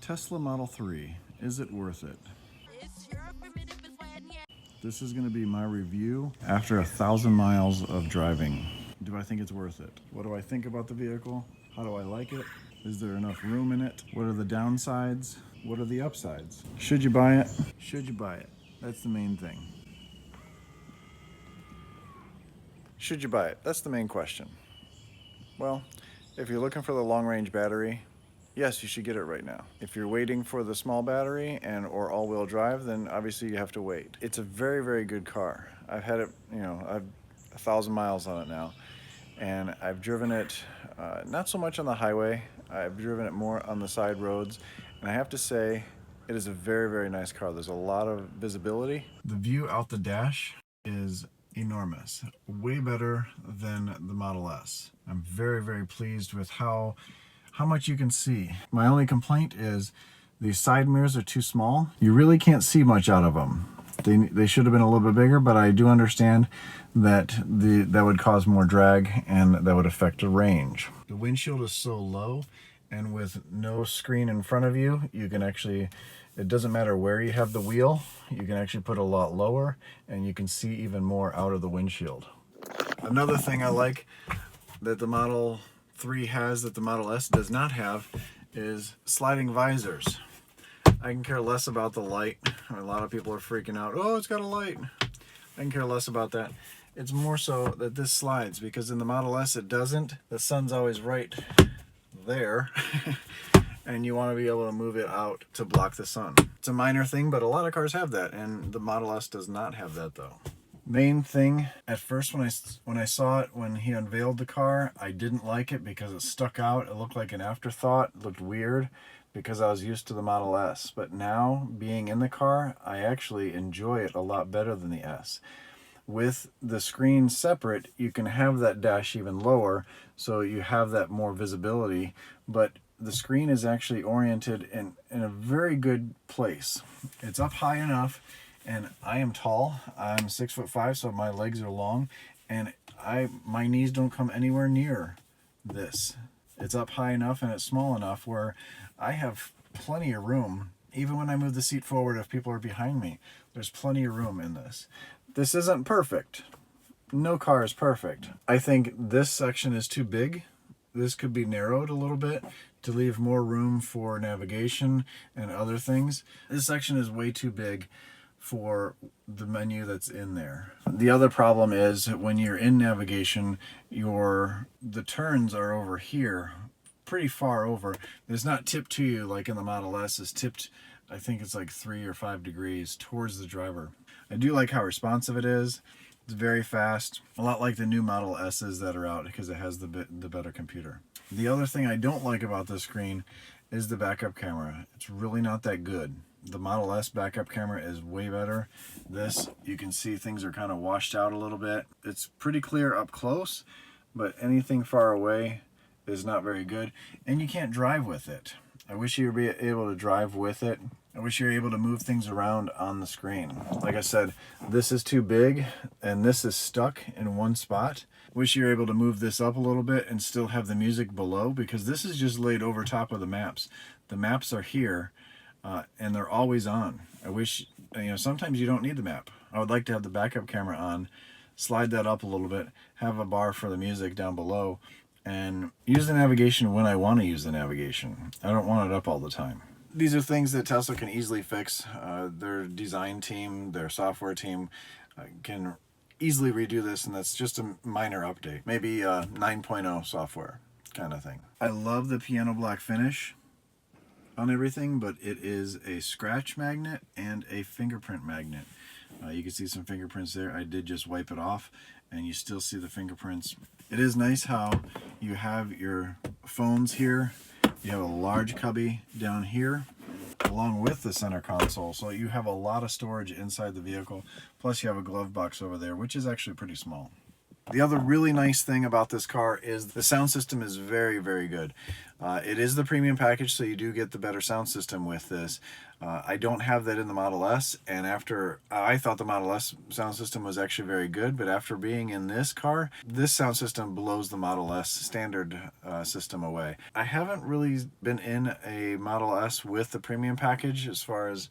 Tesla Model 3, is it worth it? This is going to be my review after 1,000 miles of driving. Do I think it's worth it? What do I think about the vehicle? How do I like it? Is there enough room in it? What are the downsides? What are the upsides? Should you buy it? Should you buy it? That's the main thing. Should you buy it? That's the main question. Well, if you're looking for the long-range battery, yes, you should get it right now. If you're waiting for the small battery and or all-wheel drive, then obviously you have to wait. It's a very, very good car. I've had it, I've 1,000 miles on it now, and I've driven it not so much on the highway. I've driven it more on the side roads, and I have to say, it is a very, very nice car. There's a lot of visibility. The view out the dash is enormous, way better than the Model S. I'm very, very pleased with how much you can see. My only complaint is these side mirrors are too small. You really can't see much out of them. They should have been a little bit bigger, but I do understand that that would cause more drag and that would affect the range. The windshield is so low, and with no screen in front of you, you can actually, it doesn't matter where you have the wheel, you can actually put a lot lower and you can see even more out of the windshield. Another thing I like that the Model 3 has that the Model S does not have is sliding visors. I can care less about the light. A lot of people are freaking out, oh, it's got a light. I can care less about that. It's more so that this slides, because in the Model S it doesn't. The sun's always right there and you want to be able to move it out to block the sun. It's a minor thing, but a lot of cars have that, and the Model S does not have that though. Main thing, at first when I saw it, when he unveiled the car, I didn't like it because it stuck out. It looked like an afterthought. It looked weird because I was used to the Model S. But now, being in the car, I actually enjoy it a lot better than the S. With the screen separate, you can have that dash even lower, so you have that more visibility, but the screen is actually oriented in a very good place. It's up high enough, and I am tall. I'm 6'5", so my legs are long, and my knees don't come anywhere near this. It's up high enough and it's small enough where I have plenty of room. Even when I move the seat forward, if people are behind me, there's plenty of room in this. This isn't perfect. No car is perfect. I think this section is too big. This could be narrowed a little bit to leave more room for navigation and other things. This section is way too big for the menu that's in there. The other problem is when you're in navigation, the turns are over here, pretty far over. It's not tipped to you like in the Model S. It's tipped, I think it's like 3 or 5 degrees towards the driver. I do like how responsive it is. It's very fast, a lot like the new Model S's that are out because it has the better computer. The other thing I don't like about this screen is the backup camera. It's really not that good. The Model S backup camera is way better. This, you can see things are kind of washed out a little bit. It's pretty clear up close, but anything far away is not very good, and you can't drive with it. I wish you would be able to drive with it. I wish you were able to move things around on the screen. Like I said, this is too big and this is stuck in one spot. Wish you were able to move this up a little bit and still have the music below, because this is just laid over top of the maps. The maps are here and they're always on. I wish, sometimes you don't need the map. I would like to have the backup camera on, slide that up a little bit, have a bar for the music down below, and use the navigation when I want to use the navigation. I don't want it up all the time. These are things that Tesla can easily fix. Their design team, their software team can easily redo this, and that's just a minor update. Maybe 9.0 software kind of thing. I love the piano black finish on everything, but it is a scratch magnet and a fingerprint magnet. You can see some fingerprints there. I did just wipe it off, and you still see the fingerprints. It is nice how you have your phones here. You have a large cubby down here along with the center console, so you have a lot of storage inside the vehicle. Plus you have a glove box over there, which is actually pretty small. The other really nice thing about this car is the sound system is very, very good. It is the premium package, so you do get the better sound system with this. I don't have that in the Model S, and after I thought the Model S sound system was actually very good, but after being in this car, this sound system blows the Model S standard system away. I haven't really been in a Model S with the premium package as far as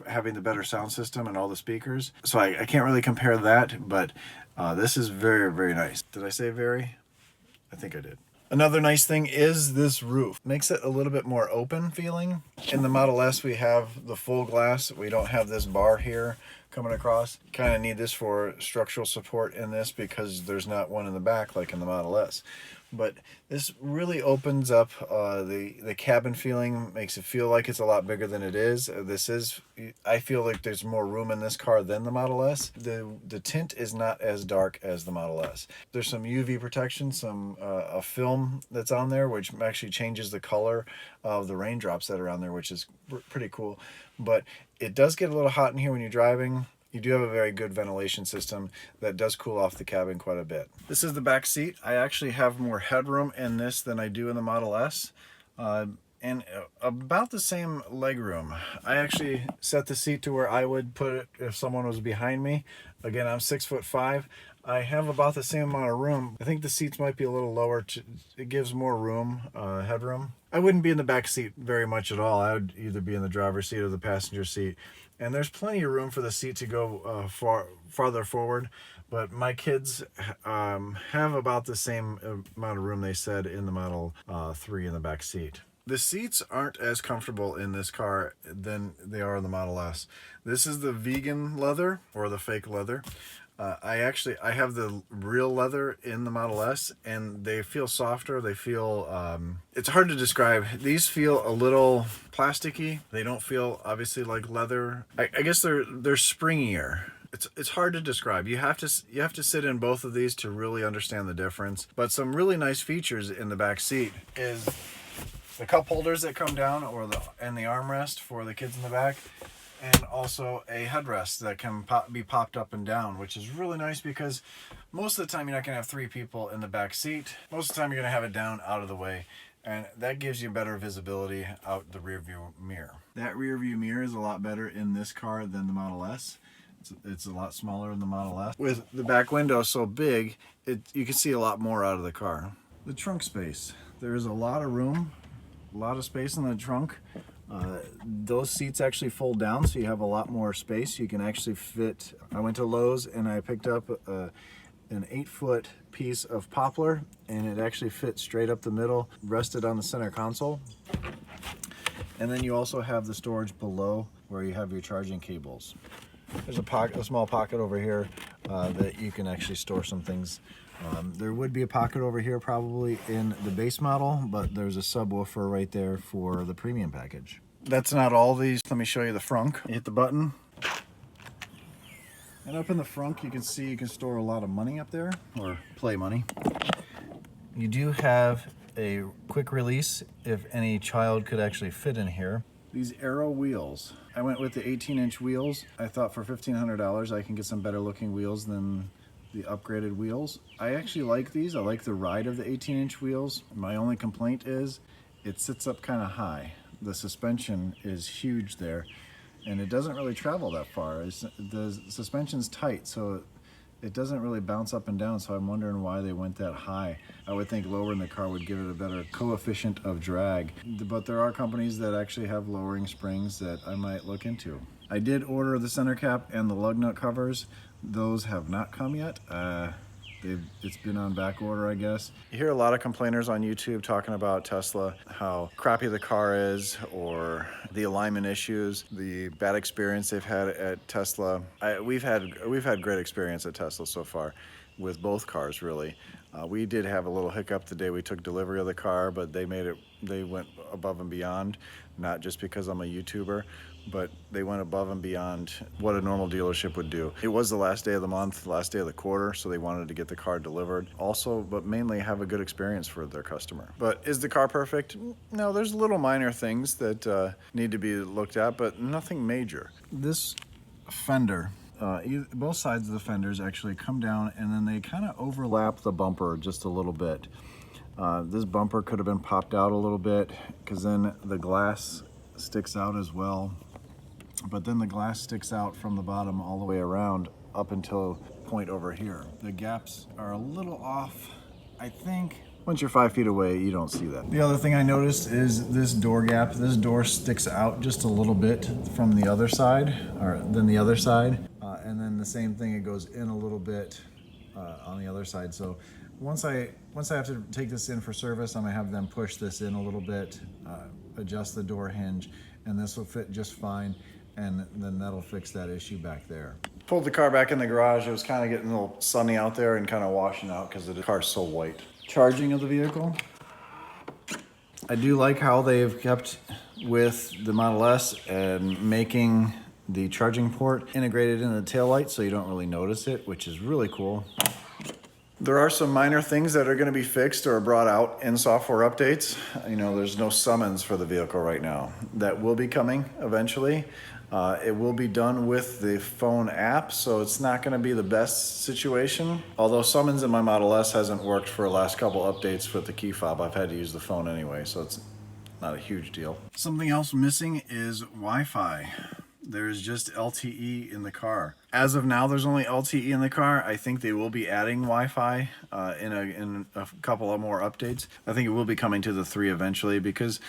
having the better sound system and all the speakers, so I can't really compare that, but this is very, very nice. Did I say very? I think I did. Another nice thing is this roof. Makes it a little bit more open feeling. In the Model S, we have the full glass. We don't have this bar here coming across. Kind of need this for structural support in this because there's not one in the back like in the Model S. But this really opens up the cabin feeling, makes it feel like it's a lot bigger than it is. I feel like there's more room in this car than the Model S. The tint is not as dark as the Model S. There's some UV protection, a film that's on there, which actually changes the color of the raindrops that are on there, which is pretty cool. But it does get a little hot in here when you're driving. You do have a very good ventilation system that does cool off the cabin quite a bit. This is the back seat. I actually have more headroom in this than I do in the Model S. And about the same legroom. I actually set the seat to where I would put it if someone was behind me. Again, I'm 6'5". I have about the same amount of room. I think the seats might be a little lower. It gives more room, headroom. I wouldn't be in the back seat very much at all. I would either be in the driver's seat or the passenger seat. And there's plenty of room for the seat to go farther forward. But my kids have about the same amount of room they said in the Model 3 in the back seat. The seats aren't as comfortable in this car than they are in the Model S. This is the vegan leather or the fake leather. I have the real leather in the Model S, and they feel softer. They feel, it's hard to describe. These feel a little plasticky. They don't feel obviously like leather. I guess they're springier. It's hard to describe. You have to sit in both of these to really understand the difference. But some really nice features in the back seat is the cup holders that come down, and the armrest for the kids in the back. And also a headrest that can be popped up and down, which is really nice because most of the time you're not going to have three people in the back seat. Most of the time you're going to have it down out of the way, and that gives you better visibility out the rear view mirror. That rear view mirror is a lot better in this car than the Model S. It's a lot smaller in the Model S. With the back window so big, you can see a lot more out of the car. The trunk space. There is a lot of room, a lot of space in the trunk. Those seats actually fold down, so you have a lot more space. You can actually fit. I went to Lowe's and I picked up an 8-foot piece of poplar, and it actually fits straight up the middle, rested on the center console. And then you also have the storage below where you have your charging cables. There's a small pocket over here that you can actually store some things. There would be a pocket over here probably in the base model, but there's a subwoofer right there for the premium package. That's not all these. Let me show you the frunk. You hit the button, and up in the frunk you can see you can store a lot of money up there, or play money. You do have a quick release if any child could actually fit in here. These Aero wheels. I went with the 18-inch wheels. I thought for $1,500 I can get some better looking wheels than the upgraded wheels. I actually like these. I like the ride of the 18-inch wheels. My only complaint is it sits up kind of high. The suspension is huge there, and it doesn't really travel that far. The suspension's tight, so it doesn't really bounce up and down, so I'm wondering why they went that high. I would think lowering the car would give it a better coefficient of drag, but there are companies that actually have lowering springs that I might look into. I did order the center cap and the lug nut covers. Those have not come yet. It's been on back order, I guess. You hear a lot of complainers on YouTube talking about Tesla, how crappy the car is, or the alignment issues, the bad experience they've had at Tesla. We've had great experience at Tesla so far with both cars, really. We did have a little hiccup the day we took delivery of the car, but they went above and beyond, not just because I'm a YouTuber, but they went above and beyond what a normal dealership would do. It was the last day of the month, last day of the quarter, so they wanted to get the car delivered. Also, but mainly have a good experience for their customer. But is the car perfect? No, there's little minor things that need to be looked at, but nothing major. This fender both sides of the fenders actually come down, and then they kind of overlap the bumper just a little bit. This bumper could have been popped out a little bit, because then the glass sticks out as well. But then the glass sticks out from the bottom all the way around up until point over here. The gaps are a little off, I think. Once you're 5 feet away, you don't see that. The other thing I noticed is this door gap. This door sticks out just a little bit from the other side, or than the other side. And then the same thing, it goes in a little bit on the other side. So once I have to take this in for service, I'm gonna have them push this in a little bit, adjust the door hinge, and this will fit just fine. And then that'll fix that issue back there. Pulled the car back in the garage. It was kind of getting a little sunny out there and kind of washing out because the car's so white. Charging of the vehicle. I do like how they've kept with the Model S and making the charging port integrated in the taillight so you don't really notice it, which is really cool. There are some minor things that are going to be fixed or brought out in software updates. You know, there's no summons for the vehicle right now. That will be coming eventually. It will be done with the phone app, so it's not going to be the best situation. Although summons in my Model S hasn't worked for the last couple updates with the key fob, I've had to use the phone anyway, so it's not a huge deal. Something else missing is Wi-Fi. There's just LTE in the car. As of now, there's only LTE in the car. I think they will be adding Wi-Fi in a couple of more updates. I think it will be coming to the 3 eventually because,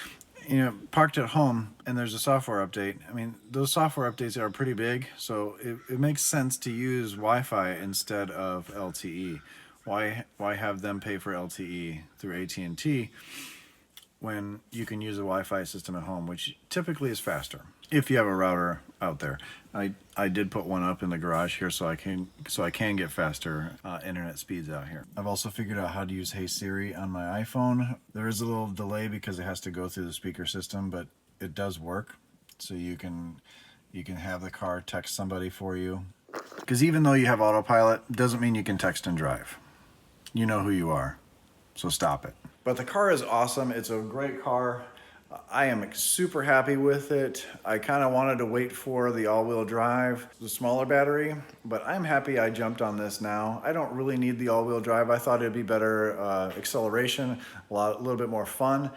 you know, parked at home and there's a software update. I mean, those software updates are pretty big, so it makes sense to use Wi-Fi instead of LTE. Why have them pay for LTE through AT&T when you can use a Wi-Fi system at home, which typically is faster if you have a router out there. I did put one up in the garage here so I can get faster internet speeds out here. I've also figured out how to use Hey Siri on my iPhone. There is a little delay because it has to go through the speaker system, but it does work. So you can have the car text somebody for you. Because even though you have autopilot, it doesn't mean you can text and drive. You know who you are, so stop it. But the car is awesome. It's a great car. I am super happy with it. I kind of wanted to wait for the all-wheel drive, the smaller battery, but I'm happy I jumped on this now. I don't really need the all-wheel drive. I thought it'd be better acceleration, a little bit more fun.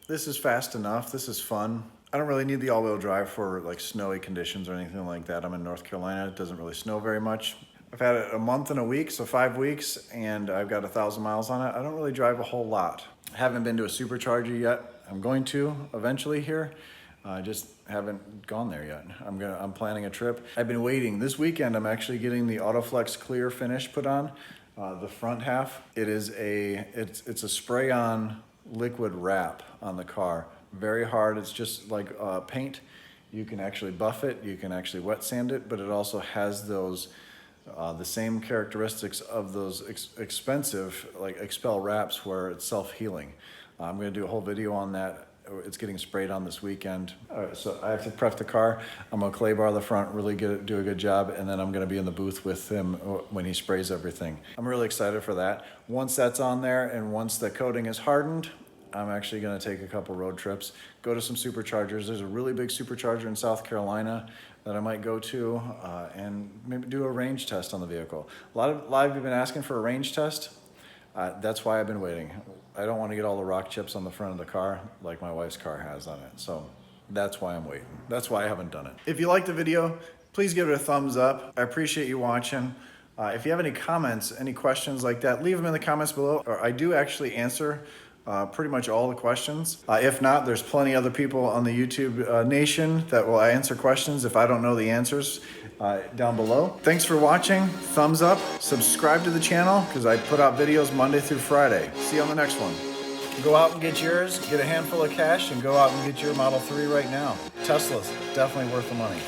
This is fast enough. This is fun. I don't really need the all-wheel drive for like snowy conditions or anything like that. I'm in North Carolina. It doesn't really snow very much. I've had it a month and a week, so 5 weeks, and I've got 1,000 miles on it. I don't really drive a whole lot. I haven't been to a supercharger yet. I'm going to eventually here. I just haven't gone there yet. I'm planning a trip. I've been waiting. This weekend, I'm actually getting the Autoflex Clear finish put on, the front half. It's a spray-on liquid wrap on the car. Very hard. It's just like paint. You can actually buff it. You can actually wet sand it, but it also has those the same characteristics of those expensive like Expel wraps where it's self-healing. I'm going to do a whole video on that. It's getting sprayed on this weekend. So I have to prep the car. I'm going to clay bar the front, really do a good job, and then I'm going to be in the booth with him when he sprays everything. I'm really excited for that. Once that's on there and once the coating is hardened, I'm actually going to take a couple road trips, go to some superchargers. There's a really big supercharger in South Carolina that I might go to and maybe do a range test on the vehicle. A lot of you have been asking for a range test. That's why I've been waiting. I don't want to get all the rock chips on the front of the car like my wife's car has on it. So that's why I'm waiting. That's why I haven't done it. If you liked the video, please give it a thumbs up. I appreciate you watching. If you have any comments, any questions like that, leave them in the comments below. I do actually answer pretty much all the questions. If not, there's plenty other people on the YouTube nation that will answer questions if I don't know the answers down below. Thanks for watching. Thumbs up, subscribe to the channel because I put out videos Monday through Friday. See you on the next one. Go out and get yours, get a handful of cash, and go out and get your Model 3 right now. Tesla's definitely worth the money.